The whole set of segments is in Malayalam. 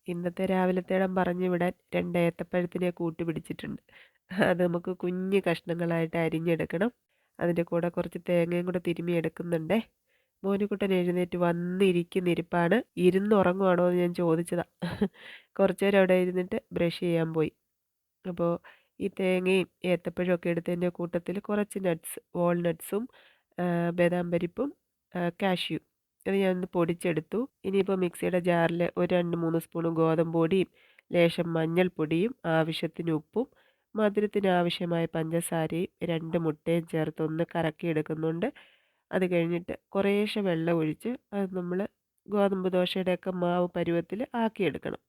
ഇന്നത്തെ രാവിലത്തേടം പറഞ്ഞു വിടാൻ 2 ഏത്തപ്പഴത്തിനെ കൂട്ടി പിടിച്ചിട്ടുണ്ട്. അത് നമുക്ക് കുഞ്ഞ് കഷ്ണങ്ങളായിട്ട് അരിഞ്ഞെടുക്കണം. അതിൻ്റെ കൂടെ കുറച്ച് തേങ്ങയും കൂടെ തിരുമ്മി എടുക്കുന്നുണ്ടേ. മോനുകുട്ടൻ എഴുന്നേറ്റ് വന്നിരിക്കുന്ന ഇരിപ്പാണ്. ഇരുന്നുറങ്ങുവാണോ എന്ന് ഞാൻ ചോദിച്ചതാ. കുറച്ച് നേരം അവിടെ ഇരുന്നിട്ട് ബ്രഷ് ചെയ്യാൻ പോയി. അപ്പോൾ ഈ തേങ്ങയും ഏത്തപ്പഴവും ഒക്കെ എടുത്തതിൻ്റെ കൂട്ടത്തിൽ കുറച്ച് നട്ട്സ്, വാൾനട്ട്സും ബദാം പരിപ്പും കാഷ്യൂ ഇത് ഞാനൊന്ന് പൊടിച്ചെടുത്തു. ഇനിയിപ്പോൾ മിക്സിയുടെ ജാറിൽ ഒരു 2, 3 സ്പൂൺ ഗോതമ്പ് പൊടിയും ലേശം മഞ്ഞൾപ്പൊടിയും ആവശ്യത്തിന് ഉപ്പും മധുരത്തിന് ആവശ്യമായ പഞ്ചസാരയും 2 മുട്ടയും ചേർത്ത് ഒന്ന് കറക്കിയെടുക്കുന്നുണ്ട്. അത് കഴിഞ്ഞിട്ട് കുറേശ്ശെ വെള്ളം ഒഴിച്ച് അത് നമ്മൾ ഗോതമ്പ് ദോശയുടെയൊക്കെ മാവ് പരുവത്തിൽ ആക്കിയെടുക്കണം.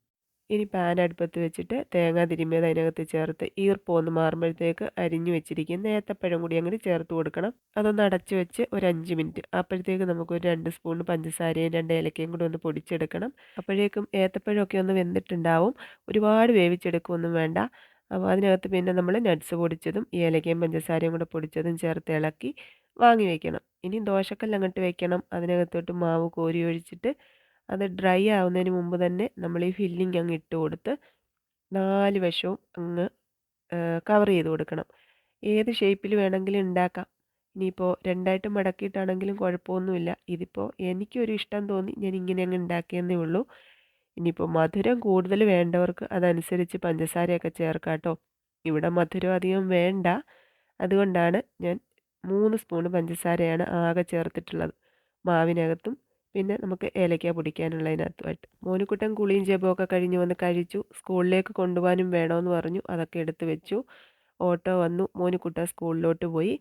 ഇനി പാൻ അടുപ്പത്ത് വെച്ചിട്ട് തേങ്ങ തിരുമ്മിയത് അതിനകത്ത് ചേർത്ത് ഈർപ്പം മാറുമ്പോഴത്തേക്ക് അരിഞ്ഞു വെച്ചിരിക്കുന്ന ഏത്തപ്പഴം കൂടി അങ്ങോട്ട് ചേർത്ത് കൊടുക്കണം. അതൊന്ന് അടച്ച് വെച്ച് ഒരു 5 മിനിറ്റ്. അപ്പോഴത്തേക്ക് നമുക്കൊരു 2 സ്പൂൺ പഞ്ചസാരയും 2 ഏലക്കയും കൂടി ഒന്ന് പൊടിച്ചെടുക്കണം. അപ്പോഴേക്കും ഏത്തപ്പഴമൊക്കെ ഒന്ന് വെന്തിട്ടുണ്ടാവും. ഒരുപാട് വേവിച്ചെടുക്കുകയൊന്നും വേണ്ട. അപ്പോൾ അതിനകത്ത് പിന്നെ നമ്മൾ നട്ട്സ് പൊടിച്ചതും ഏലക്കയും പഞ്ചസാരയും കൂടെ പൊടിച്ചതും ചേർത്ത് ഇളക്കി വാങ്ങി വെക്കണം. ഇനി ദോശക്കല്ല് അങ്ങോട്ട് വെക്കണം. അതിനകത്തോട്ട് മാവ് കോരി ഒഴിച്ചിട്ട് അത് ഡ്രൈ ആവുന്നതിന് മുമ്പ് തന്നെ നമ്മൾ ഈ ഫില്ലിങ് അങ്ങ് ഇട്ട് കൊടുത്ത് 4 വശവും അങ്ങ് കവർ ചെയ്ത് കൊടുക്കണം. ഏത് ഷേപ്പിൽ വേണമെങ്കിലും ഉണ്ടാക്കാം. ഇനിയിപ്പോൾ രണ്ടായിട്ട് മടക്കിയിട്ടാണെങ്കിലും കുഴപ്പമൊന്നുമില്ല. ഇതിപ്പോൾ എനിക്കൊരു ഇഷ്ടം തോന്നി ഞാൻ ഇങ്ങനെ അങ്ങ് ഉണ്ടാക്കിയെന്നേ ഉള്ളൂ. ഇനിയിപ്പോൾ മധുരം കൂടുതൽ വേണ്ടവർക്ക് അതനുസരിച്ച് പഞ്ചസാരയൊക്കെ ചേർക്കാം കേട്ടോ. ഇവിടെ മധുരം അധികം വേണ്ട. അതുകൊണ്ടാണ് ഞാൻ 3 സ്പൂൺ പഞ്ചസാരയാണ് ആകെ ചേർത്തിട്ടുള്ളത് മാവിനകത്തും. പിന്നെ നമുക്ക് ഏലക്ക പൊടിക്കാനുള്ളതിനകത്തുമായിട്ട്. മോനുകുട്ടൻ കുളിയും ജപമൊക്കെ കഴിഞ്ഞ് വന്ന് കഴിച്ചു. സ്കൂളിലേക്ക് കൊണ്ടുപോകാനും വേണമെന്ന് പറഞ്ഞു. അതൊക്കെ എടുത്ത് വെച്ചു. ഓട്ടോ വന്നു. മോനുകുട്ടൻ സ്കൂളിലോട്ട് പോയി.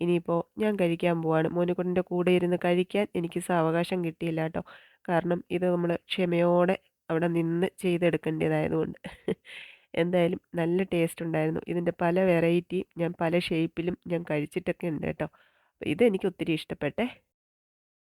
ഇനിയിപ്പോൾ ഞാൻ കഴിക്കാൻ പോവാണ്. മോനുകുട്ടൻ്റെ കൂടെ ഇരുന്ന് കഴിക്കാൻ എനിക്ക് സാവകാശം കിട്ടിയില്ല കേട്ടോ. കാരണം ഇത് നമ്മൾ ക്ഷമയോടെ അവിടെ നിന്ന് ചെയ്തെടുക്കേണ്ടതായതുകൊണ്ട്. എന്തായാലും നല്ല ടേസ്റ്റ് ഉണ്ടായിരുന്നു. ഇതിൻ്റെ പല വെറൈറ്റി ഞാൻ പല ഷേപ്പിലും ഞാൻ കഴിച്ചിട്ടൊക്കെ ഉണ്ട് കേട്ടോ. അപ്പോൾ ഇതെനിക്ക് ഒത്തിരി ഇഷ്ടപ്പെട്ടെ.